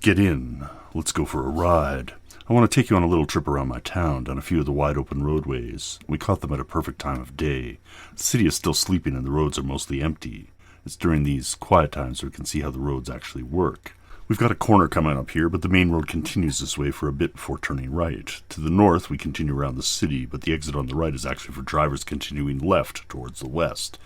Get in. Let's go for a ride. I want to take you on a little trip around my town, down a few of the wide-open roadways. We caught them at a perfect time of day. The city is still sleeping and the roads are mostly empty. It's during these quiet times we can see how the roads actually work. We've got a corner coming up here, but the main road continues this way for a bit before turning right. To the north, we continue around the city, but the exit on the right is actually for drivers continuing left towards the west.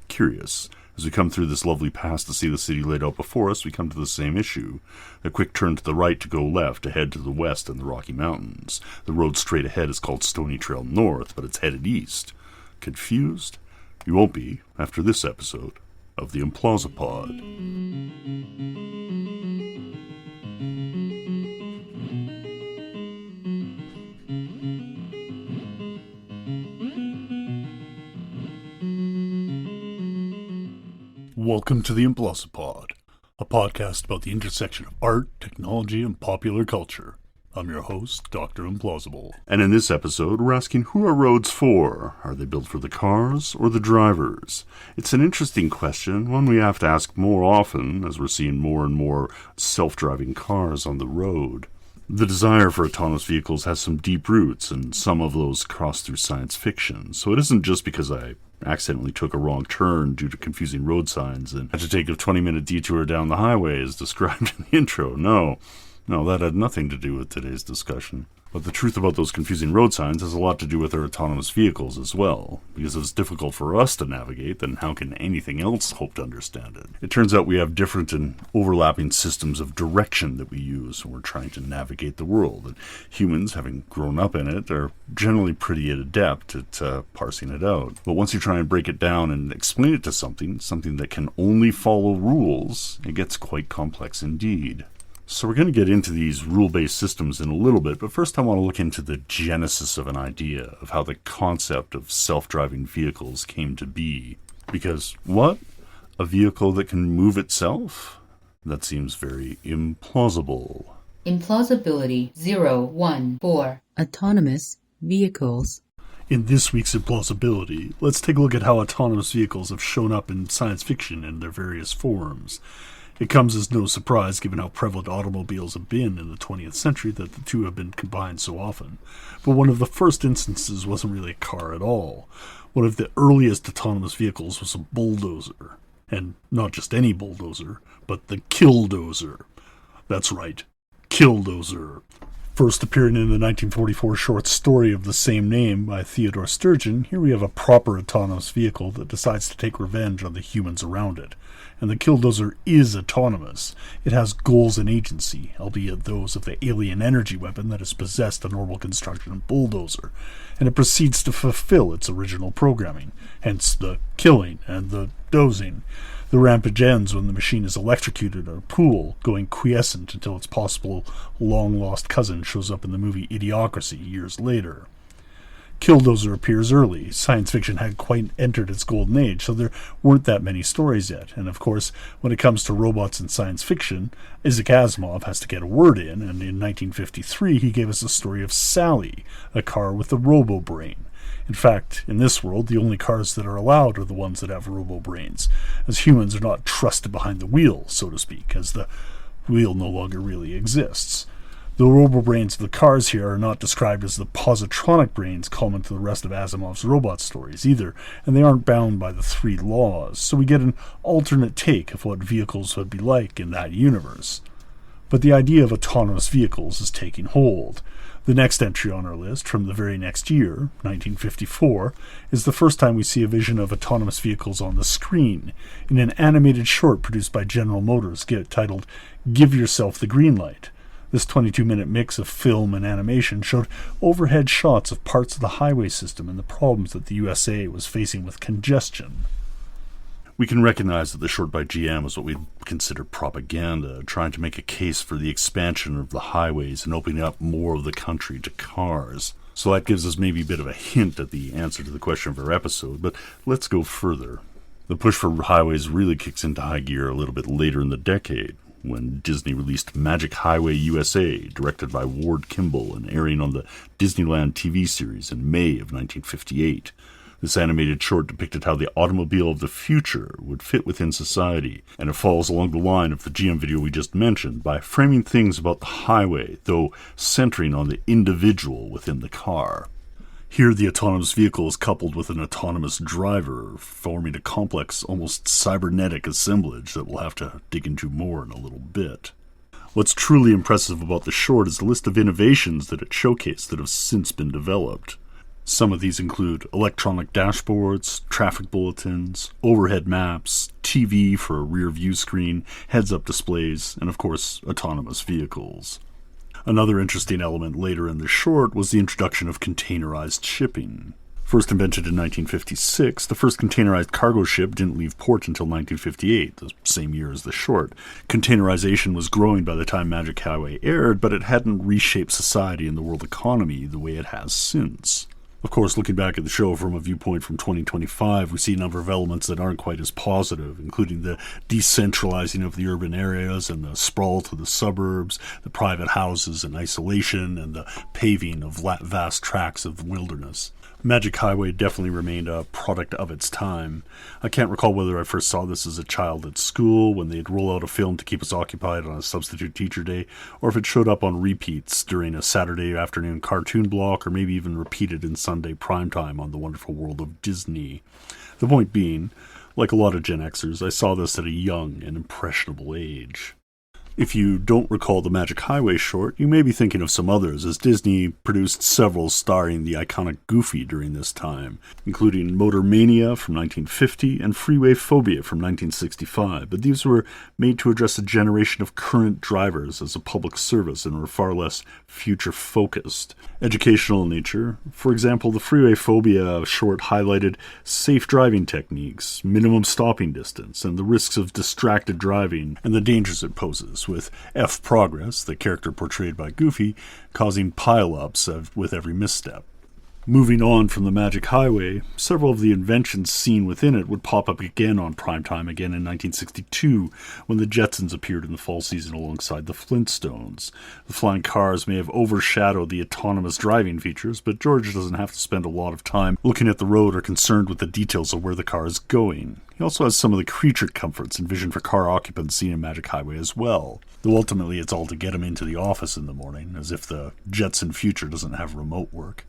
Curious. As we come through this lovely pass to see the city laid out before us, we come to the same issue. A quick turn to the right to go left to head to the west and the Rocky Mountains. The road straight ahead is called Stony Trail North, but it's headed east. Confused? You won't be after this episode of the Implausipod. Welcome to the Implausipod, a podcast about the intersection of art, technology, and popular culture. I'm your host, Dr. Implausible. And in this episode, we're asking, who are roads for? Are they built for the cars or the drivers? It's an interesting question, one we have to ask more often as we're seeing more and more self-driving cars on the road. The desire for autonomous vehicles has some deep roots, and some of those cross through science fiction. So it isn't just because I accidentally took a wrong turn due to confusing road signs and had to take a 20-minute detour down the highway as described in the intro. No, that had nothing to do with today's discussion. But the truth about those confusing road signs has a lot to do with our autonomous vehicles as well. Because if it's difficult for us to navigate, then how can anything else hope to understand it? It turns out we have different and overlapping systems of direction that we use when we're trying to navigate the world. And humans, having grown up in it, are generally pretty adept at parsing it out. But once you try and break it down and explain it to something that can only follow rules, it gets quite complex indeed. So we're going to get into these rule-based systems in a little bit, but first I want to look into the genesis of an idea of how the concept of self-driving vehicles came to be. Because, what? A vehicle that can move itself? That seems very implausible. Implausibility 014. Autonomous vehicles. In this week's Implausibility, let's take a look at how autonomous vehicles have shown up in science fiction in their various forms. It comes as no surprise, given how prevalent automobiles have been in the 20th century, that the two have been combined so often. But one of the first instances wasn't really a car at all. One of the earliest autonomous vehicles was a bulldozer. And not just any bulldozer, but the killdozer. That's right, killdozer. First appearing in the 1944 short story of the same name by Theodore Sturgeon, here we have a proper autonomous vehicle that decides to take revenge on the humans around it. And the killdozer is autonomous. It has goals and agency, albeit those of the alien energy weapon that has possessed a normal construction bulldozer, and it proceeds to fulfill its original programming, hence the killing and the dozing. The rampage ends when the machine is electrocuted in a pool, going quiescent until its possible long-lost cousin shows up in the movie Idiocracy years later. Killdozer appears early. Science fiction had quite entered its golden age, so there weren't that many stories yet. And of course, when it comes to robots in science fiction, Isaac Asimov has to get a word in, and in 1953 he gave us the story of Sally, a car with a robo-brain. In fact, in this world, the only cars that are allowed are the ones that have robo-brains, as humans are not trusted behind the wheel, so to speak, as the wheel no longer really exists. The robo-brains of the cars here are not described as the positronic brains common to the rest of Asimov's robot stories either, and they aren't bound by the three laws, so we get an alternate take of what vehicles would be like in that universe. But the idea of autonomous vehicles is taking hold. The next entry on our list, from the very next year, 1954, is the first time we see a vision of autonomous vehicles on the screen, in an animated short produced by General Motors titled Give Yourself the Green Light. This 22-minute mix of film and animation showed overhead shots of parts of the highway system and the problems that the USA was facing with congestion. We can recognize that the short by GM was what we'd consider propaganda, trying to make a case for the expansion of the highways and opening up more of the country to cars. So that gives us maybe a bit of a hint at the answer to the question of our episode, but let's go further. The push for highways really kicks into high gear a little bit later in the decade, when Disney released Magic Highway USA, directed by Ward Kimball and airing on the Disneyland TV series in May of 1958. This animated short depicted how the automobile of the future would fit within society, and it follows along the line of the GM video we just mentioned by framing things about the highway, though centering on the individual within the car. Here, the autonomous vehicle is coupled with an autonomous driver, forming a complex, almost cybernetic assemblage that we'll have to dig into more in a little bit. What's truly impressive about the short is the list of innovations that it showcased that have since been developed. Some of these include electronic dashboards, traffic bulletins, overhead maps, TV for a rear view screen, heads-up displays, and of course, autonomous vehicles. Another interesting element later in the short was the introduction of containerized shipping. First invented in 1956, the first containerized cargo ship didn't leave port until 1958, the same year as the short. Containerization was growing by the time Magic Highway aired, but it hadn't reshaped society and the world economy the way it has since. Of course, looking back at the show from a viewpoint from 2025, we see a number of elements that aren't quite as positive, including the decentralizing of the urban areas and the sprawl to the suburbs, the private houses and isolation, and the paving of vast tracts of wilderness. Magic Highway definitely remained a product of its time. I can't recall whether I first saw this as a child at school, when they'd roll out a film to keep us occupied on a substitute teacher day, or if it showed up on repeats during a Saturday afternoon cartoon block, or maybe even repeated in Sunday primetime on The Wonderful World of Disney. The point being, like a lot of Gen Xers, I saw this at a young and impressionable age. If you don't recall the Magic Highway short, you may be thinking of some others, as Disney produced several starring the iconic Goofy during this time, including Motor Mania from 1950 and Freeway Phobia from 1965, but these were made to address a generation of current drivers as a public service and were far less future-focused. Educational in nature, for example, the Freeway Phobia short highlighted safe driving techniques, minimum stopping distance, and the risks of distracted driving and the dangers it poses, with F. Progress, the character portrayed by Goofy, causing pile-ups with every misstep. Moving on from the Magic Highway, several of the inventions seen within it would pop up again on primetime again in 1962, when the Jetsons appeared in the fall season alongside the Flintstones. The flying cars may have overshadowed the autonomous driving features, but George doesn't have to spend a lot of time looking at the road or concerned with the details of where the car is going. He also has some of the creature comforts envisioned for car occupants seen in Magic Highway as well, though ultimately it's all to get him into the office in the morning, as if the Jetson future doesn't have remote work.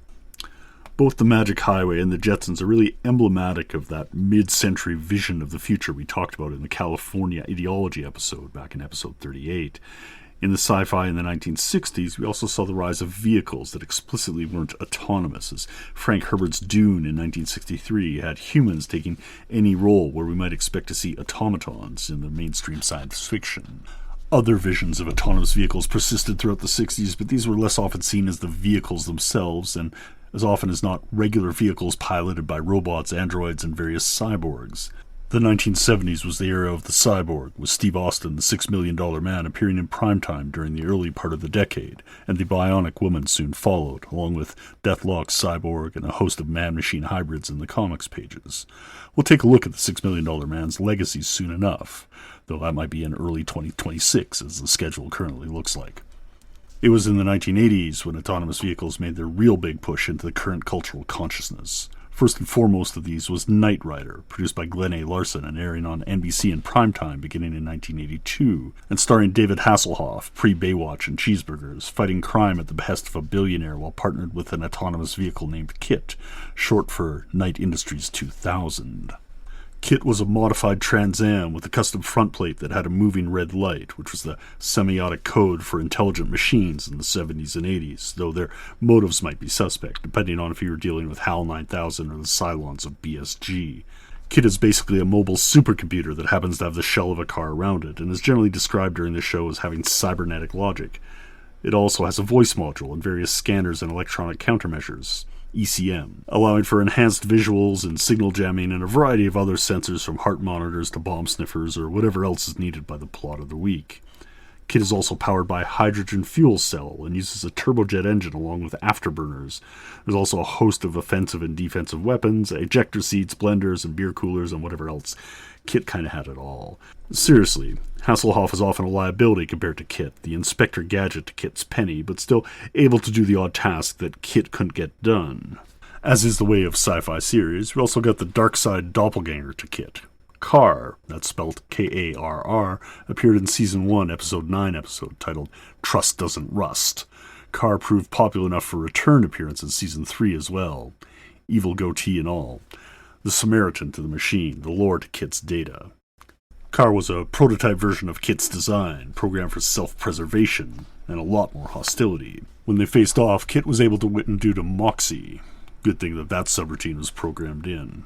Both the Magic Highway and the Jetsons are really emblematic of that mid-century vision of the future we talked about in the California Ideology episode back in episode 38. In the sci-fi in the 1960s, we also saw the rise of vehicles that explicitly weren't autonomous, as Frank Herbert's Dune in 1963 had humans taking any role where we might expect to see automatons in the mainstream science fiction. Other visions of autonomous vehicles persisted throughout the 60s, but these were less often seen as the vehicles themselves, and as often as not regular vehicles piloted by robots, androids, and various cyborgs. The 1970s was the era of the cyborg, with Steve Austin, the $6 Million Man, appearing in primetime during the early part of the decade, and the Bionic Woman soon followed, along with Deathlock's Cyborg and a host of man-machine hybrids in the comics pages. We'll take a look at the $6 Million Man's legacy soon enough, though that might be in early 2026, as the schedule currently looks like. It was in the 1980s when autonomous vehicles made their real big push into the current cultural consciousness. First and foremost of these was Knight Rider, produced by Glenn A. Larson and airing on NBC in primetime beginning in 1982, and starring David Hasselhoff, pre-Baywatch and Cheeseburgers, fighting crime at the behest of a billionaire while partnered with an autonomous vehicle named KITT, short for Knight Industries 2000. KITT was a modified Trans Am with a custom front plate that had a moving red light, which was the semiotic code for intelligent machines in the 70s and 80s, though their motives might be suspect, depending on if you were dealing with HAL 9000 or the Cylons of BSG. KITT is basically a mobile supercomputer that happens to have the shell of a car around it, and is generally described during the show as having cybernetic logic. It also has a voice module and various scanners and electronic countermeasures, ECM, allowing for enhanced visuals and signal jamming and a variety of other sensors from heart monitors to bomb sniffers or whatever else is needed by the plot of the week. KITT is also powered by a hydrogen fuel cell and uses a turbojet engine along with afterburners. There's also a host of offensive and defensive weapons, ejector seats, blenders, and beer coolers, and whatever else. KITT kind of had it all. Seriously, Hasselhoff is often a liability compared to KITT, the Inspector Gadget to KITT's Penny, but still able to do the odd task that KITT couldn't get done. As is the way of sci-fi series, we also got the dark side doppelganger to kit. Carr, that's spelled Karr, appeared in Season 1, Episode 9 titled Trust Doesn't Rust. Carr proved popular enough for a return appearance in Season 3 as well. Evil goatee and all. The Samaritan to the machine, the lore to Kit's data. Carr was a prototype version of Kit's design, programmed for self-preservation, and a lot more hostility. When they faced off, Kit was able to win due to moxie. Good thing that subroutine was programmed in.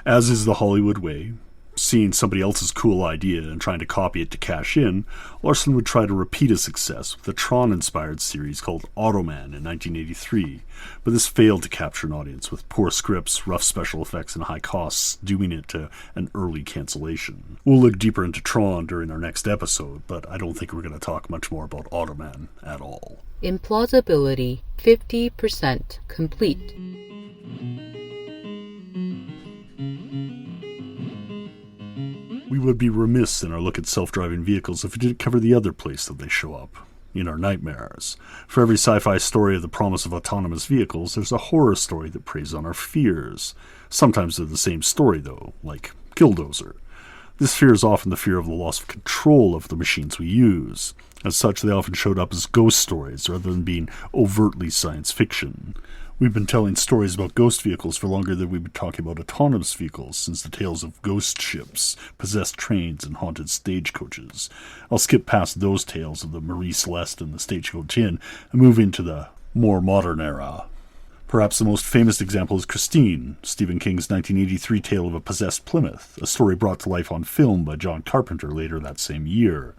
As is the Hollywood way, seeing somebody else's cool idea and trying to copy it to cash in, Larson would try to repeat a success with a Tron-inspired series called Automan in 1983, but this failed to capture an audience with poor scripts, rough special effects, and high costs, dooming it to an early cancellation. We'll look deeper into Tron during our next episode, but I don't think we're going to talk much more about Automan at all. Implausibility 50% complete. We would be remiss in our look at self-driving vehicles if we didn't cover the other place that they show up, in our nightmares. For every sci-fi story of the promise of autonomous vehicles, there's a horror story that preys on our fears. Sometimes they're the same story, though, like Killdozer. This fear is often the fear of the loss of control of the machines we use. As such, they often showed up as ghost stories rather than being overtly science fiction. We've been telling stories about ghost vehicles for longer than we've been talking about autonomous vehicles, since the tales of ghost ships, possessed trains, and haunted stagecoaches. I'll skip past those tales of the Marie Celeste and the Stagecoach Inn and move into the more modern era. Perhaps the most famous example is Christine, Stephen King's 1983 tale of a possessed Plymouth, a story brought to life on film by John Carpenter later that same year.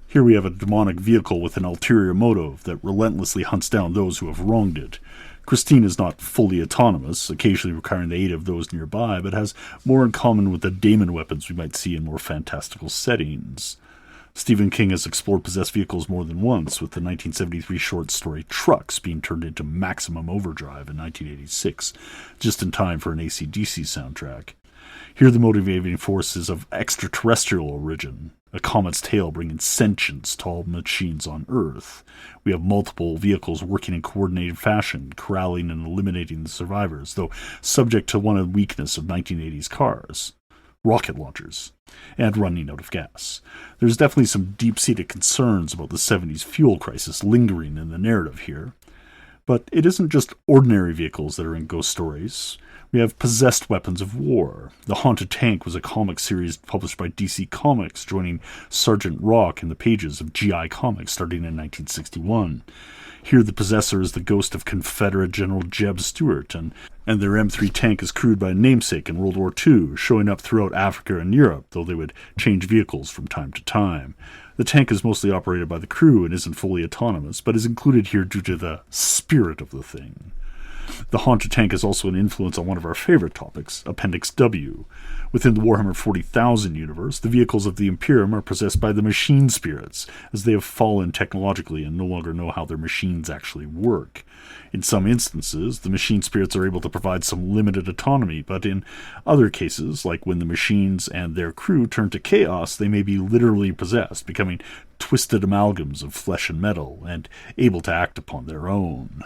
Here we have a demonic vehicle with an ulterior motive that relentlessly hunts down those who have wronged it. Christine is not fully autonomous, occasionally requiring the aid of those nearby, but has more in common with the daemon weapons we might see in more fantastical settings. Stephen King has explored possessed vehicles more than once, with the 1973 short story Trucks being turned into Maximum Overdrive in 1986, just in time for an AC/DC soundtrack. Here the motivating force is of extraterrestrial origin, a comet's tail bringing sentience to all machines on Earth. We have multiple vehicles working in coordinated fashion, corralling and eliminating the survivors, though subject to one weakness of 1980s cars: rocket launchers, and running out of gas. There's definitely some deep-seated concerns about the 70s fuel crisis lingering in the narrative here. But it isn't just ordinary vehicles that are in ghost stories. We have possessed weapons of war. The Haunted Tank was a comic series published by DC Comics, joining Sergeant Rock in the pages of GI Comics starting in 1961. Here the possessor is the ghost of Confederate General Jeb Stuart, and their M3 tank is crewed by a namesake in World War II, showing up throughout Africa and Europe, though they would change vehicles from time to time. The tank is mostly operated by the crew and isn't fully autonomous, but is included here due to the spirit of the thing. The Haunted Tank is also an influence on one of our favorite topics, Appendix W. Within the Warhammer 40,000 universe, the vehicles of the Imperium are possessed by the machine spirits, as they have fallen technologically and no longer know how their machines actually work. In some instances, the machine spirits are able to provide some limited autonomy, but in other cases, like when the machines and their crew turn to chaos, they may be literally possessed, becoming twisted amalgams of flesh and metal, and able to act upon their own.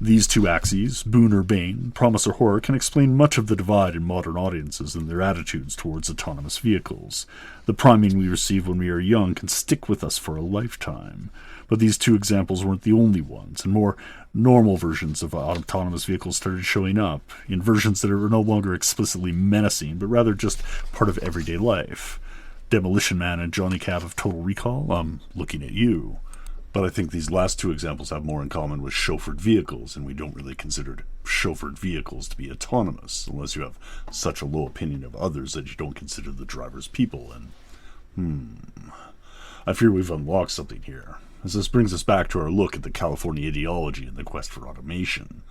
These two axes, boon or bane, promise or horror, can explain much of the divide in modern audiences and their attitudes towards autonomous vehicles. The priming we receive when we are young can stick with us for a lifetime. But these two examples weren't the only ones, and more normal versions of autonomous vehicles started showing up, in versions that are no longer explicitly menacing, but rather just part of everyday life. Demolition Man and Johnny Cab of Total Recall, I'm looking at you. But I think these last two examples have more in common with chauffeured vehicles, and we don't really consider chauffeured vehicles to be autonomous, unless you have such a low opinion of others that you don't consider the drivers people. And, I fear we've unlocked something here, as this brings us back to our look at the California ideology and the quest for automation.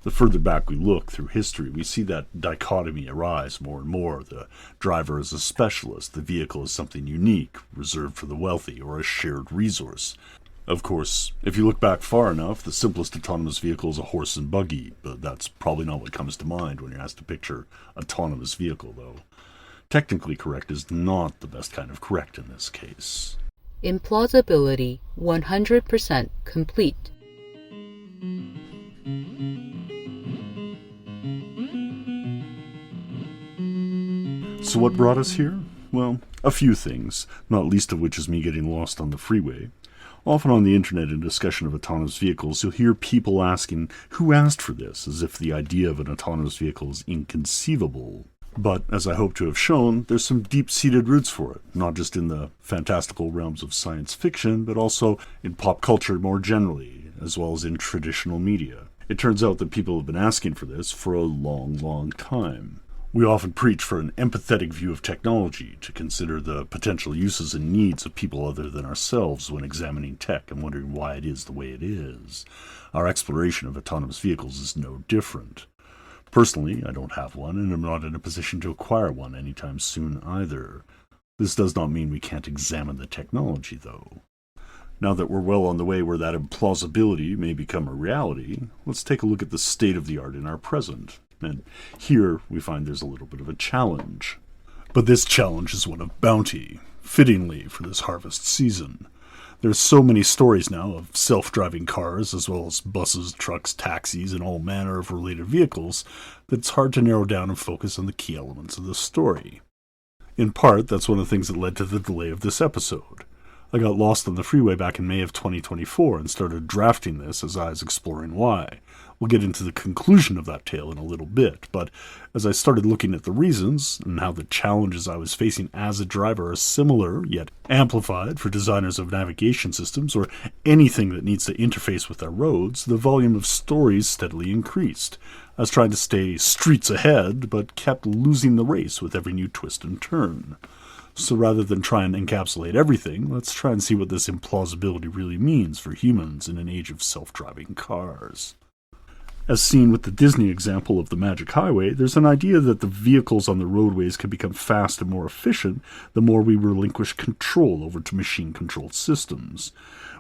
The further back we look through history, we see that dichotomy arise more and more. The driver is a specialist, the vehicle is something unique, reserved for the wealthy, or a shared resource. Of course, if you look back far enough, the simplest autonomous vehicle is a horse and buggy, but that's probably not what comes to mind when you're asked to picture autonomous vehicle, though. Technically correct is not the best kind of correct in this case. Implausibility 100% complete. So what brought us here? Well, a few things, not least of which is me getting lost on the freeway. Often on the internet in discussion of autonomous vehicles, you'll hear people asking, who asked for this, as if the idea of an autonomous vehicle is inconceivable. But, as I hope to have shown, there's some deep-seated roots for it, not just in the fantastical realms of science fiction, but also in pop culture more generally, as well as in traditional media. It turns out that people have been asking for this for a long, long time. We often preach for an empathetic view of technology, to consider the potential uses and needs of people other than ourselves when examining tech and wondering why it is the way it is. Our exploration of autonomous vehicles is no different. Personally, I don't have one, and I'm not in a position to acquire one anytime soon either. This does not mean we can't examine the technology, though. Now that we're well on the way where that implausibility may become a reality, let's take a look at the state of the art in our present. And here we find there's a little bit of a challenge. But this challenge is one of bounty, fittingly for this harvest season. There's so many stories now of self-driving cars, as well as buses, trucks, taxis, and all manner of related vehicles, that it's hard to narrow down and focus on the key elements of the story. In part, that's one of the things that led to the delay of this episode. I got lost on the freeway back in May of 2024 and started drafting this as I was exploring why. We'll get into the conclusion of that tale in a little bit, but as I started looking at the reasons and how the challenges I was facing as a driver are similar, yet amplified for designers of navigation systems or anything that needs to interface with our roads, the volume of stories steadily increased. I was trying to stay streets ahead, but kept losing the race with every new twist and turn. So rather than try and encapsulate everything, let's try and see what this implausibility really means for humans in an age of self-driving cars. As seen with the Disney example of the Magic Highway, there's an idea that the vehicles on the roadways can become fast and more efficient the more we relinquish control over to machine-controlled systems.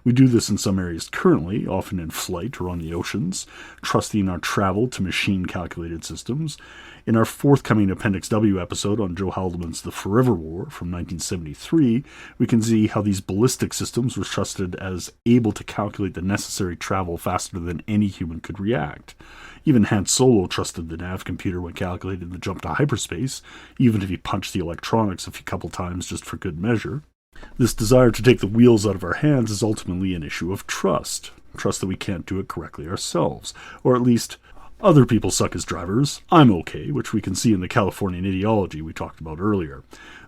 We do this in some areas currently, often in flight or on the oceans, trusting our travel to machine-calculated systems. In our forthcoming Appendix W episode on Joe Haldeman's The Forever War from 1973, we can see how these ballistic systems were trusted as able to calculate the necessary travel faster than any human could react. Even Han Solo trusted the nav computer when calculating the jump to hyperspace, even if he punched the electronics a couple times just for good measure. This desire to take the wheels out of our hands is ultimately an issue of trust. Trust that we can't do it correctly ourselves, or at least other people suck as drivers, I'm okay, which we can see in the Californian ideology we talked about earlier.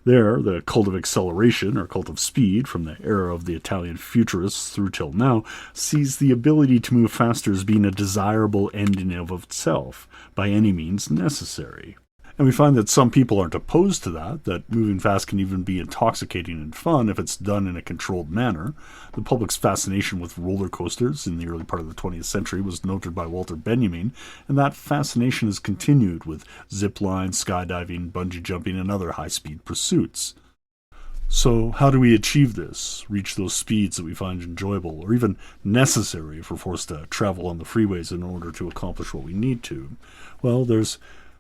There, the cult of acceleration, or cult of speed, from the era of the Italian futurists through till now, sees the ability to move faster as being a desirable end in and of itself, by any means necessary. And we find that some people aren't opposed to that moving fast can even be intoxicating and fun if it's done in a controlled manner. The public's fascination with roller coasters in the early part of the 20th century was noted by Walter Benjamin, and that fascination has continued with zip lines, skydiving, bungee jumping, and other high-speed pursuits. So how do we achieve this, reach those speeds that we find enjoyable, or even necessary if we're forced to travel on the freeways in order to accomplish what we need to? Well, there's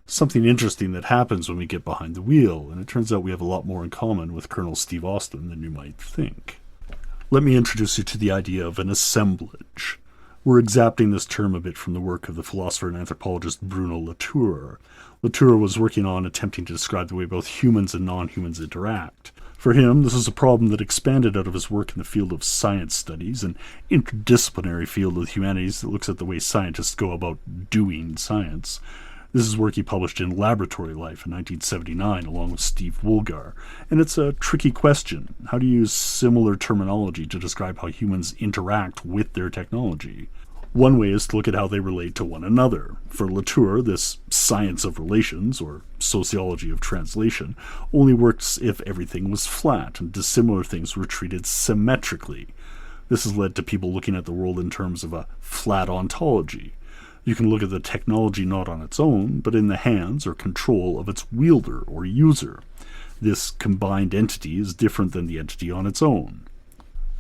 something interesting that happens when we get behind the wheel, and it turns out we have a lot more in common with Colonel Steve Austin than you might think. Let me introduce you to the idea of an assemblage. We're exapting this term a bit from the work of the philosopher and anthropologist Bruno Latour. Latour was working on attempting to describe the way both humans and non-humans interact. For him, this is a problem that expanded out of his work in the field of science studies, an interdisciplinary field of the humanities that looks at the way scientists go about doing science. This is work he published in Laboratory Life in 1979 along with Steve Woolgar, and it's a tricky question. How do you use similar terminology to describe how humans interact with their technology? One way is to look at how they relate to one another. For Latour, this science of relations, or sociology of translation, only works if everything was flat and dissimilar things were treated symmetrically. This has led to people looking at the world in terms of a flat ontology. You can look at the technology not on its own, but in the hands or control of its wielder or user. This combined entity is different than the entity on its own.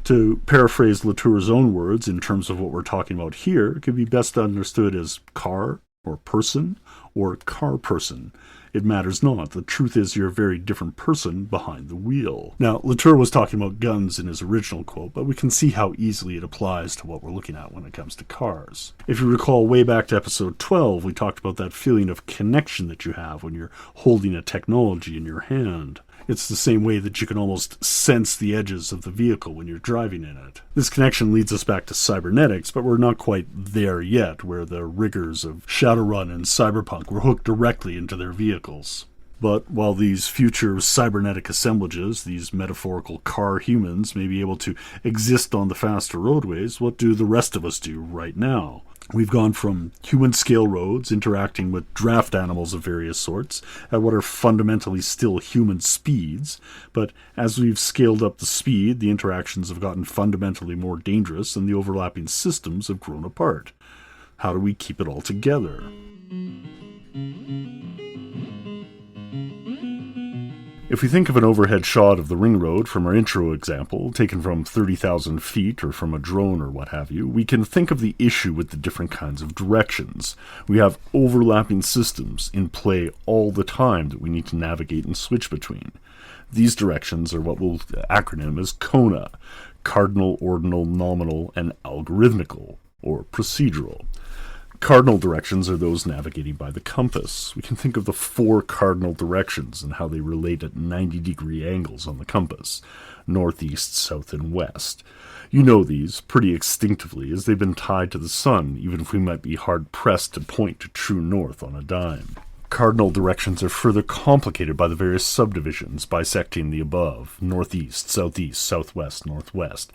To paraphrase Latour's own words in terms of what we're talking about here, it could be best understood as car, or person, or car person. It matters not. The truth is you're a very different person behind the wheel. Now, Latour was talking about guns in his original quote, but we can see how easily it applies to what we're looking at when it comes to cars. If you recall way back to episode 12, we talked about that feeling of connection that you have when you're holding a technology in your hand. It's the same way that you can almost sense the edges of the vehicle when you're driving in it. This connection leads us back to cybernetics, but we're not quite there yet, where the rigors of Shadowrun and Cyberpunk were hooked directly into their vehicles. But while these future cybernetic assemblages, these metaphorical car humans, may be able to exist on the faster roadways, what do the rest of us do right now? We've gone from human-scale roads interacting with draft animals of various sorts at what are fundamentally still human speeds, but as we've scaled up the speed, the interactions have gotten fundamentally more dangerous and the overlapping systems have grown apart. How do we keep it all together? If we think of an overhead shot of the ring road from our intro example, taken from 30,000 feet or from a drone or what have you, we can think of the issue with the different kinds of directions. We have overlapping systems in play all the time that we need to navigate and switch between. These directions are what we'll acronym as CONA: cardinal, ordinal, nominal, and algorithmical, or procedural. Cardinal directions are those navigating by the compass. We can think of the 4 cardinal directions and how they relate at 90-degree angles on the compass: north, east, south, and west. You know these pretty instinctively, as they've been tied to the sun, even if we might be hard-pressed to point to true north on a dime. Cardinal directions are further complicated by the various subdivisions bisecting the above: northeast, southeast, southwest, northwest.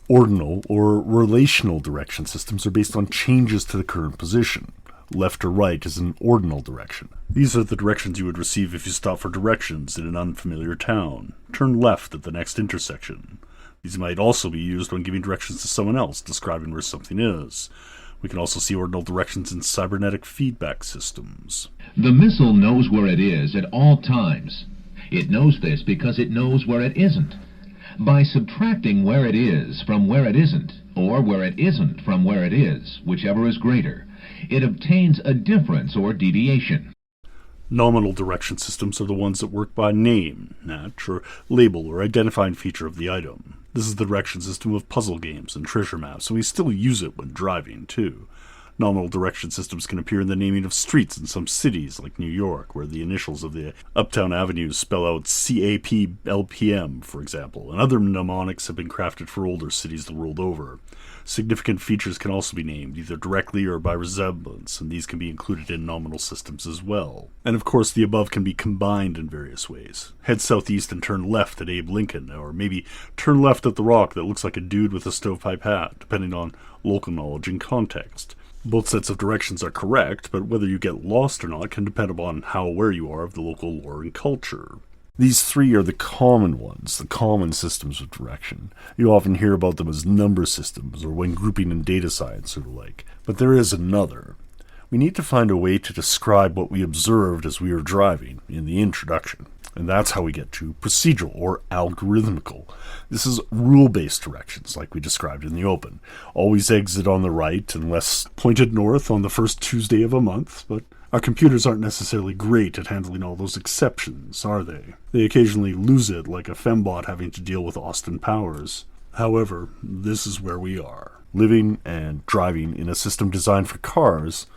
Ordinal or relational direction systems are based on changes to the current position. Left or right is an ordinal direction. These are the directions you would receive if you stop for directions in an unfamiliar town. Turn left at the next intersection. These might also be used when giving directions to someone else, describing where something is. We can also see ordinal directions in cybernetic feedback systems. The missile knows where it is at all times. It knows this because it knows where it isn't. By subtracting where it is from where it isn't, or where it isn't from where it is, whichever is greater, it obtains a difference or deviation. Nominal direction systems are the ones that work by name, natch, or label or identifying feature of the item. This is the direction system of puzzle games and treasure maps, and we still use it when driving, too. Nominal direction systems can appear in the naming of streets in some cities, like New York, where the initials of the uptown avenues spell out CAPLPM, for example, and other mnemonics have been crafted for older cities the world over. Significant features can also be named, either directly or by resemblance, and these can be included in nominal systems as well. And of course, the above can be combined in various ways. Head southeast and turn left at Abe Lincoln, or maybe turn left at the rock that looks like a dude with a stovepipe hat, depending on local knowledge and context. Both sets of directions are correct, but whether you get lost or not can depend upon how aware you are of the local lore and culture. These 3 are the common ones, the common systems of direction. You often hear about them as number systems, or when grouping in data science or the like. But there is another. We need to find a way to describe what we observed as we were driving in the introduction. And that's how we get to procedural or algorithmical. This is rule-based directions, like we described in the open. Always exit on the right unless pointed north on the first Tuesday of a month, but our computers aren't necessarily great at handling all those exceptions, are they? They occasionally lose it, like a fembot having to deal with Austin Powers. However, this is where we are, living and driving in a system designed for cars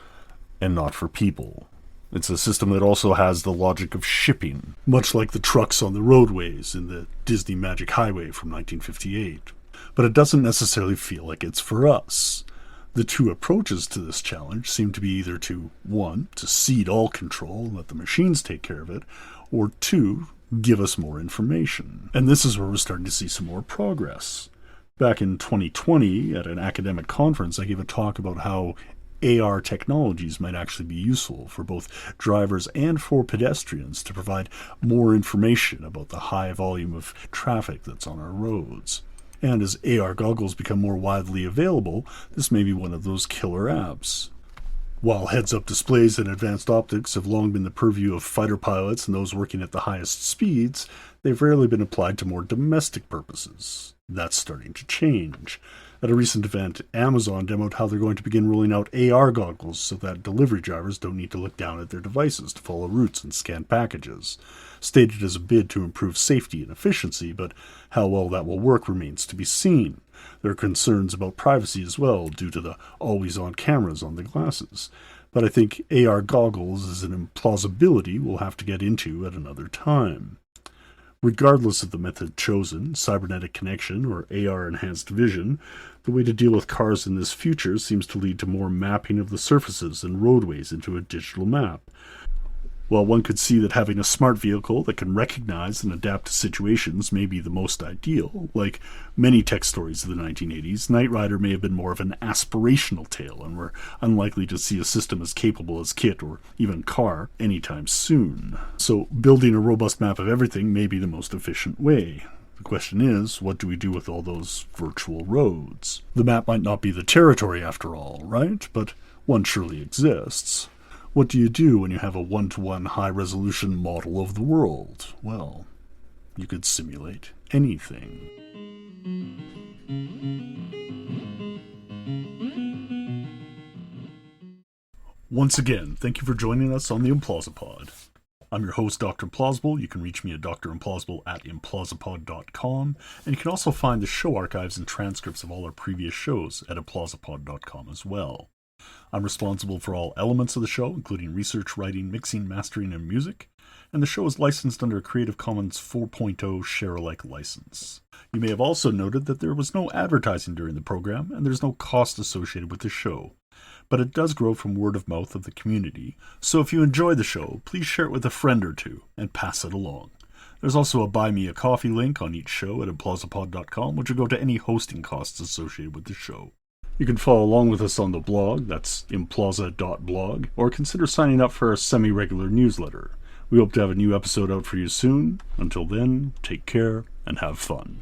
and not for people. It's a system that also has the logic of shipping, much like the trucks on the roadways in the Disney Magic Highway from 1958. But it doesn't necessarily feel like it's for us. The 2 approaches to this challenge seem to be either to, 1, to cede all control and let the machines take care of it, or 2, give us more information. And this is where we're starting to see some more progress. Back in 2020, at an academic conference, I gave a talk about how AR technologies might actually be useful for both drivers and for pedestrians to provide more information about the high volume of traffic that's on our roads. And as AR goggles become more widely available, this may be one of those killer apps. While heads-up displays and advanced optics have long been the purview of fighter pilots and those working at the highest speeds, they've rarely been applied to more domestic purposes. That's starting to change. At a recent event, Amazon demoed how they're going to begin rolling out AR goggles so that delivery drivers don't need to look down at their devices to follow routes and scan packages. Stated as a bid to improve safety and efficiency, but how well that will work remains to be seen. There are concerns about privacy as well, due to the always-on cameras on the glasses. But I think AR goggles is an implausibility we'll have to get into at another time. Regardless of the method chosen, cybernetic connection or AR-enhanced vision, the way to deal with cars in this future seems to lead to more mapping of the surfaces and roadways into a digital map. While one could see that having a smart vehicle that can recognize and adapt to situations may be the most ideal, like many tech stories of the 1980s, Knight Rider may have been more of an aspirational tale, and we're unlikely to see a system as capable as KITT or even CAR anytime soon. So building a robust map of everything may be the most efficient way. The question is, what do we do with all those virtual roads? The map might not be the territory after all, right? But one surely exists. What do you do when you have a one-to-one high-resolution model of the world? Well, you could simulate anything. Once again, thank you for joining us on the Implausipod. I'm your host, Dr. Implausible. You can reach me at drimplausible at implausipod.com, and you can also find the show archives and transcripts of all our previous shows at implausipod.com as well. I'm responsible for all elements of the show, including research, writing, mixing, mastering, and music, and the show is licensed under a Creative Commons 4.0 share-alike license. You may have also noted that there was no advertising during the program, and there's no cost associated with the show. But it does grow from word of mouth of the community, so if you enjoy the show, please share it with a friend or two, and pass it along. There's also a Buy Me a Coffee link on each show at implausipod.com, which will go to any hosting costs associated with the show. You can follow along with us on the blog, that's implausa.blog, or consider signing up for our semi-regular newsletter. We hope to have a new episode out for you soon. Until then, take care and have fun.